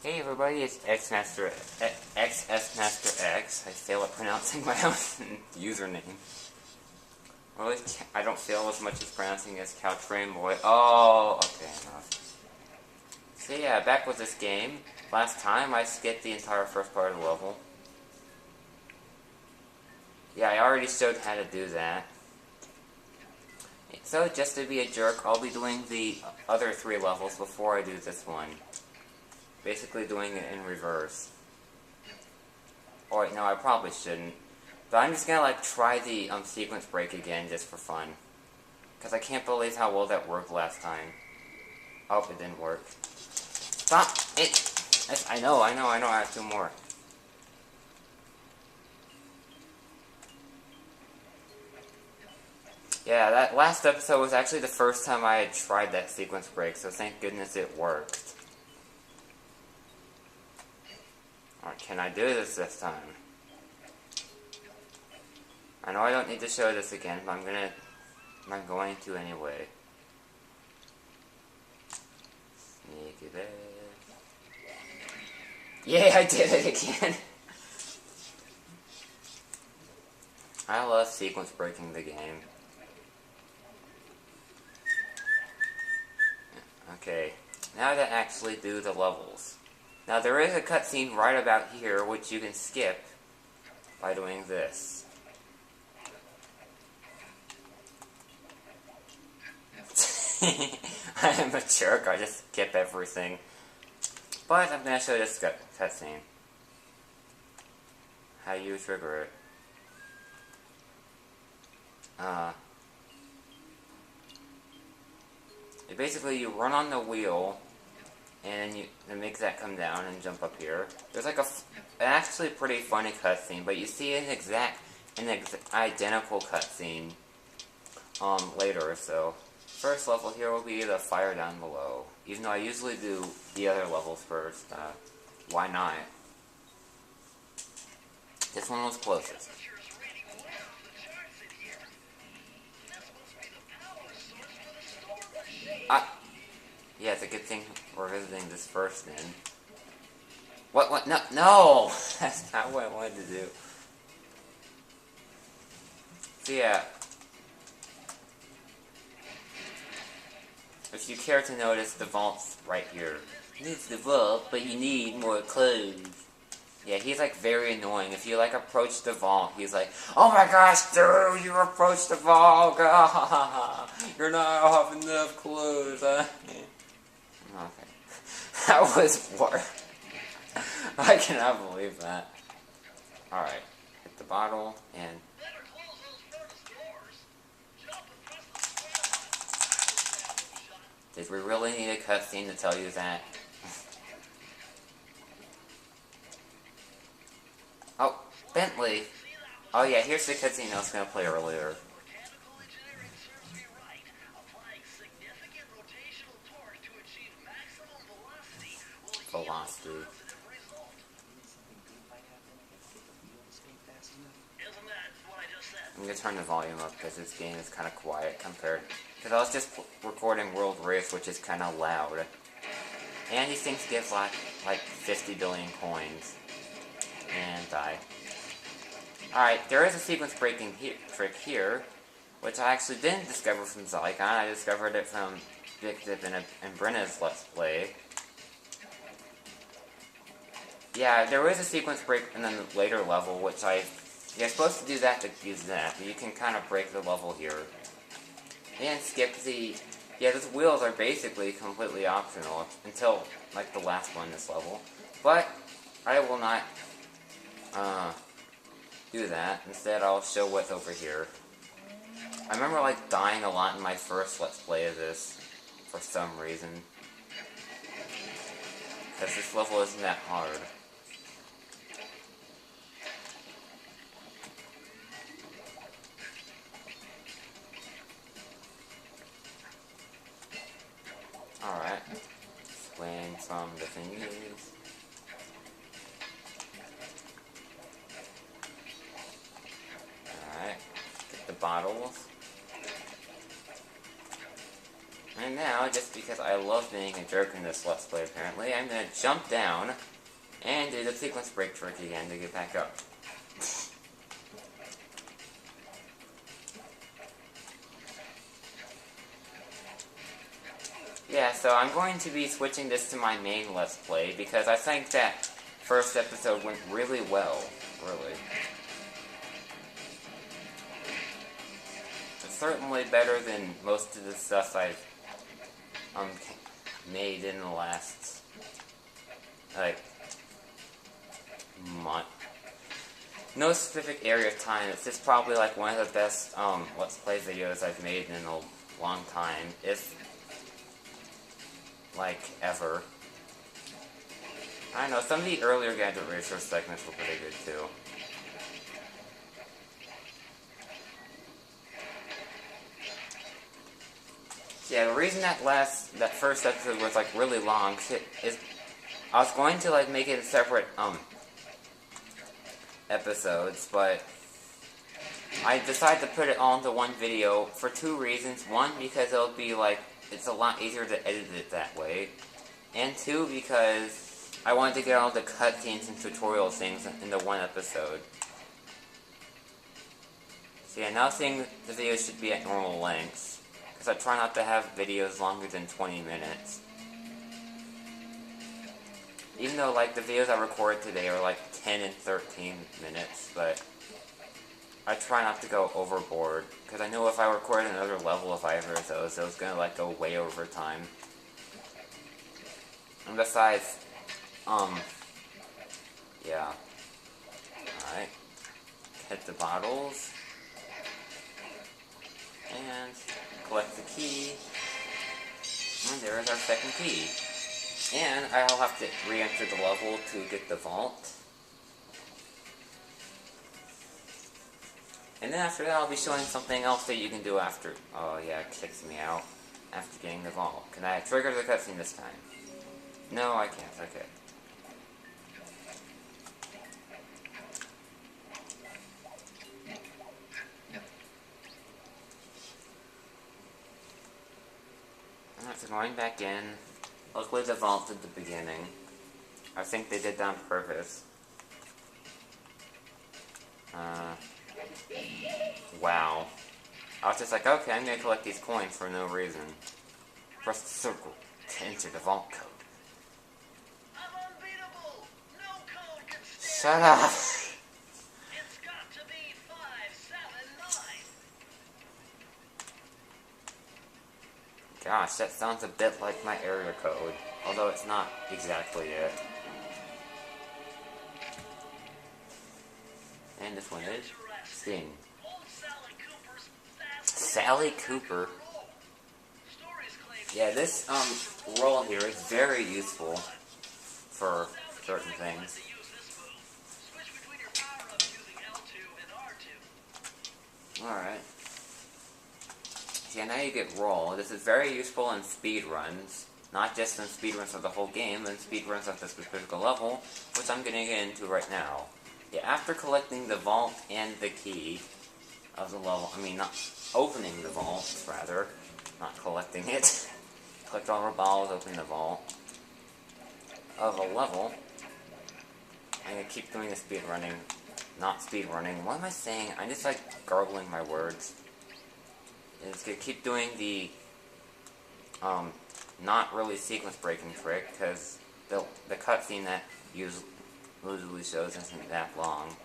Hey everybody, it's XS Master X. I fail at pronouncing my own username. Well, I don't fail as much as pronouncing as Couch Boy. Oh, okay, enough. So yeah, back with this game. Last time I skipped the entire first part of the level. Yeah, I already showed how to do that. So just to be a jerk, I'll be doing the other 3 levels before I do this one. Basically doing it in reverse. Or wait, no, I probably shouldn't. But I'm just gonna try the sequence break again just for fun. Because I can't believe how well that worked last time. Oh, it didn't work. Stop it! I know, I have 2 more. Yeah, that last episode was actually the first time I had tried that sequence break, so thank goodness it worked. Alright, can I do this time? I know I don't need to show this again, but I'm going to anyway. Sneaky there. Yay, I did it again! I love sequence breaking the game. Okay, now to actually do the levels. Now there is a cutscene right about here which you can skip by doing this. I am a jerk, I just skip everything. But I'm gonna show you this cutscene. How you trigger it. Basically, you run on the wheel, and you make that come down and jump up here. There's like actually pretty funny cutscene, but you see an identical cutscene later. So first level here will be the fire down below. Even though I usually do the other levels first, why not? This one was closest. Yeah, it's a good thing we're visiting this first then. What? No! No! That's not what I wanted to do. So yeah. If you care to notice, the vault's right here. It's the vault, but you need more clothes. Yeah, he's very annoying. If you approach the vault, he's like, "Oh my gosh, dude, you approached the vault! You're not having enough clothes." Okay. That was worse. I cannot believe that. Alright, hit the bottle, and... Did we really need a cutscene to tell you that? Oh, Bentley! Oh yeah, here's the cutscene I was going to play earlier. Velocity. I'm going to turn the volume up because this game is kind of quiet compared... Because I was just recording World Race, which is kind of loud. And these things give like 50 billion coins. And die. Alright, there is a sequence breaking trick here, which I actually didn't discover from Zygon. I discovered it from Big Dip and Brenna's Let's Play. Yeah, there is a sequence break in the later level, which you're supposed to do that to use that, but you can kind of break the level here. And skip the... Yeah, those wheels are basically completely optional until, the last one in this level. But, I will not, do that. Instead, I'll show what's over here. I remember, dying a lot in my first Let's Play of this, for some reason. Because this level isn't that hard. Alright. Swing from the thingies. Alright. Get the bottles. And now, just because I love being a jerk in this Let's Play apparently, I'm gonna jump down and do the sequence break trick again to get back up. Yeah, so I'm going to be switching this to my main Let's Play, because I think that first episode went really well, really. It's certainly better than most of the stuff I've made in the last, like, month. No specific area of time, it's just probably like one of the best Let's Play videos I've made in a long time, if like, ever. I don't know, some of the earlier Gadget Racer segments were pretty good, too. Yeah, the reason that first episode was, like, really long is I was going to, like, make it separate, episodes, but I decided to put it all into one video for two reasons. One, because it'll be, like, it's a lot easier to edit it that way. And two, because I wanted to get all the cutscenes and tutorial things into one episode. So yeah, now seeing the videos should be at normal lengths, because I try not to have videos longer than 20 minutes. Even though, like, the videos I recorded today are like 10 and 13 minutes, but I try not to go overboard, because I know if I record another level of either of those, it was going to, like, go way over time. And besides, yeah. Alright. Hit the bottles. And collect the key. And there is our second key. And I'll have to re-enter the level to get the vault. And then after that, I'll be showing something else that you can do after. Oh yeah, it kicks me out after getting the vault. Can I trigger the cutscene this time? No, I can't. Okay. Alright, so going back in. Luckily, the vault at the beginning. I think they did that on purpose. Wow. I was just like, okay, I'm gonna collect these coins for no reason. Press the circle to enter the vault code. I'm unbeatable. No code can Shut up! It's got to be 579. Gosh, that sounds a bit like my area code. Although it's not exactly it. And this one is Sting. Sally Cooper. Yeah, this roll here is very useful for certain things. Alright. Yeah, now you get roll. This is very useful in speed runs. Not just in speed runs of the whole game, but in speed runs of this specific level, which I'm gonna get into right now. Yeah, after collecting the vault and the key of the level, I mean, not opening the vault, rather, not collecting it. Collect all the balls, open the vault of a level. I'm gonna keep doing the speed running, not speed running. What am I saying? I'm just like garbling my words. It's gonna keep doing the not really sequence breaking trick, because the cutscene that usually shows isn't that long.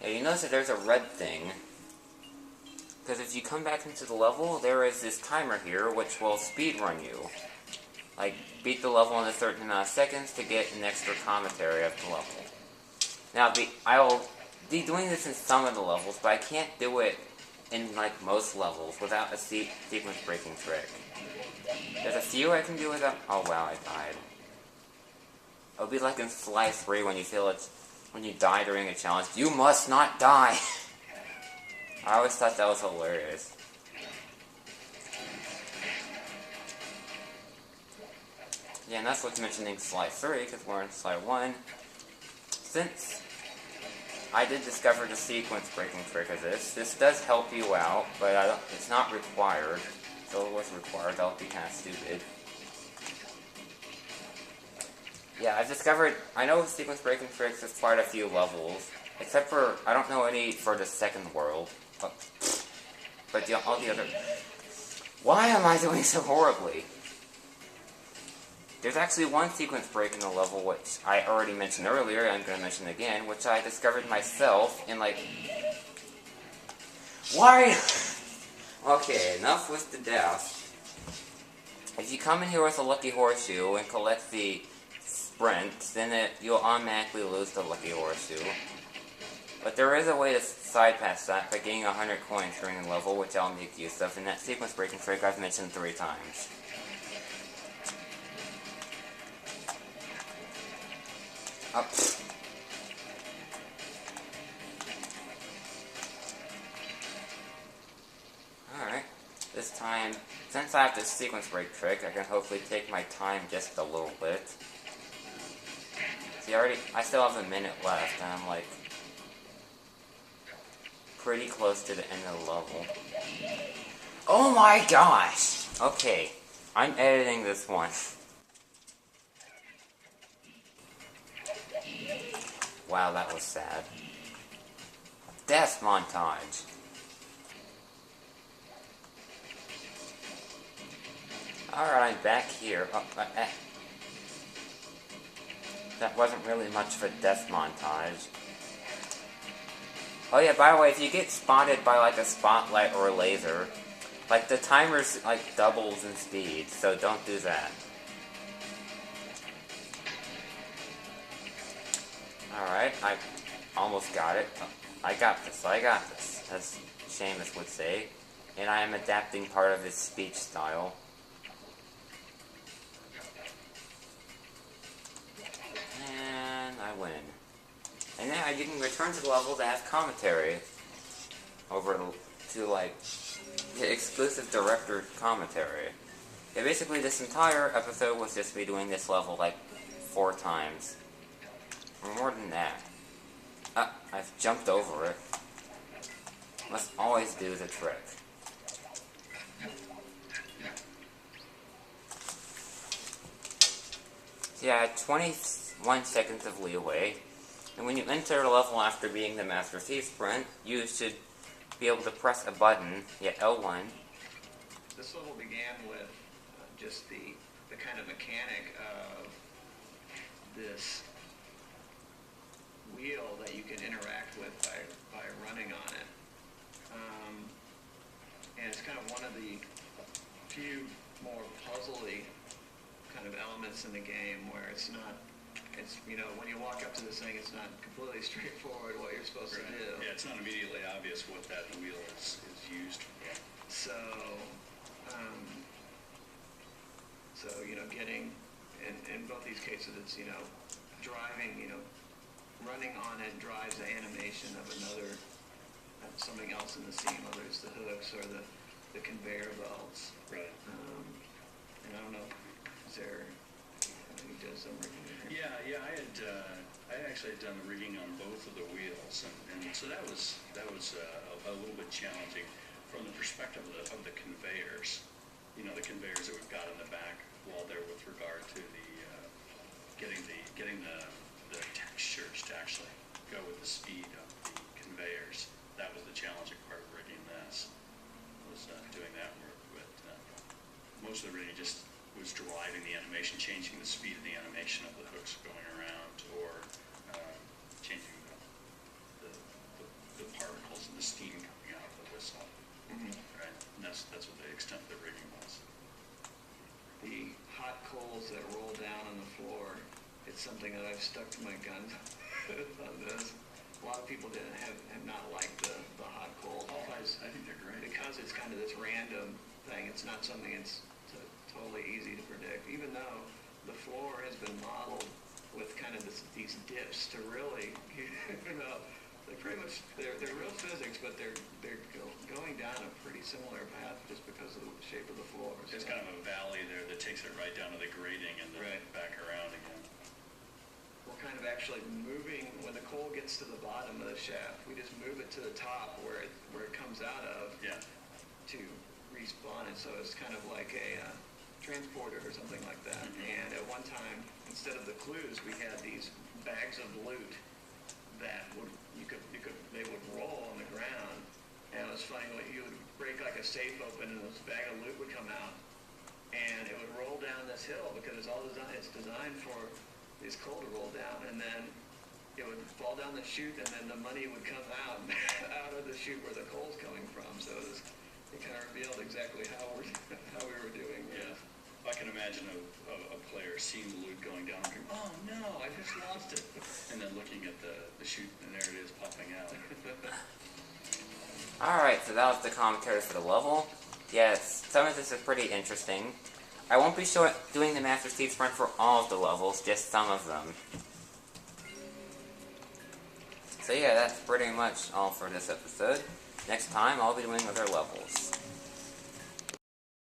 Yeah, you notice that there's a red thing, because if you come back into the level, there is this timer here which will speedrun you. Like, beat the level in a certain amount of seconds to get an extra commentary of the level. Now, I will be doing this in some of the levels, but I can't do it in, like, most levels without a sequence breaking trick. There's a few I can do without. Oh wow, I died. It'll be like in Sly 3 when you feel it's when you die during a challenge. You must not die! I always thought that was hilarious. Yeah, and that's what's mentioning slide 3, because we're in slide 1. Since I did discover the sequence breaking trick of this does help you out, but it's not required. So if it was required, that would be kind of stupid. Yeah, I've discovered, I know sequence breaking tricks is quite a few levels, except for, I don't know any for the second world. But all the other... Why am I doing so horribly? There's actually one sequence break in the level, which I already mentioned earlier, and I'm going to mention again, which I discovered myself in, like... Why? Okay, enough with the death. If you come in here with a lucky horseshoe and collect the sprint, then you'll automatically lose the lucky horseshoe. But there is a way to side pass that by getting 100 coins during the level, which I'll make use of, and that sequence breaking trick I've mentioned 3 times. Up. Alright. This time, since I have this sequence break trick, I can hopefully take my time just a little bit. See, I still have a minute left, and I'm like pretty close to the end of the level. Oh my gosh! Okay, I'm editing this one. Wow, that was sad. Death montage. Alright, I'm back here. That wasn't really much of a death montage. Oh yeah, by the way, if you get spotted by like a spotlight or a laser, like the timer's like doubles in speed, so don't do that. Alright, I almost got it. I got this, as Seamus would say. And I am adapting part of his speech style. And I win. And now you can return to the level to have commentary. Over to, like, the exclusive director commentary. Yeah, basically this entire episode was just me doing this level, like, 4 times. Or more than that. I've jumped over it. Must always do the trick. So yeah, 21 seconds of leeway. And when you enter a level after being the Master Thief sprint, you should be able to press a button, L1. This level began with just the kind of mechanic of this wheel that you can interact with by running on it. And it's kind of one of the few more puzzly kind of elements in the game where it's, you know, when you walk up to this thing, it's not completely straightforward what you're supposed to do. Yeah, it's not immediately obvious what that wheel is used for. So, you know, getting, in both these cases, it's, you know, driving, you know, running on it drives the animation of something else in the scene, whether it's the hooks or the conveyor belts. Right. And I don't know, is there, who does some rigging here? Yeah, I actually had done the rigging on both of the wheels, and so that was a little bit challenging from the perspective of the conveyors. You know, the conveyors that we've got in the back wall there with regard to the getting the textures to actually go with the speed of the conveyors. That was the challenging part of rigging this, was doing that work. But most of the rigging just was driving the animation, changing the speed of the animation of the hooks going around, or changing the particles and the steam coming out of the whistle. Mm-hmm. Right? And that's what the extent of the rigging was. The hot coals that roll down on the floor, it's something that I've stuck to my guns on this. A lot of people have not liked the hot coals. I think they're great. Because it's kind of this random thing. It's not something that's totally easy to predict. Even though the floor has been modeled with kind of these dips to really, you know, They pretty much, they're real physics, but they're going down a pretty similar path just because of the shape of the floor. There's kind of a valley there that takes it right down to the grading and then Right. back around again. We're kind of actually moving, when the coal gets to the bottom of the shaft, we just move it to the top where it comes out of Yeah. to respawn it. So it's kind of like a transporter or something like that. And at one time, instead of the clues, we had these bags of loot that they would roll on the ground. And it was funny, like you would break like a safe open and this bag of loot would come out. And it would roll down this hill because it's designed for this coal to roll down. And then it would fall down the chute and then the money would come out out of the chute where the coal's coming from. So it kind of revealed exactly how we were doing. Yeah. I can imagine a player seeing the loot going down and going, oh no, I just lost it. And then looking at the chute and there it is popping out. Alright, so that was the commentary for the level. Yes, some of this is pretty interesting. I won't be doing the Master Chief's run for all of the levels, just some of them. So yeah, that's pretty much all for this episode. Next time, I'll be doing other levels.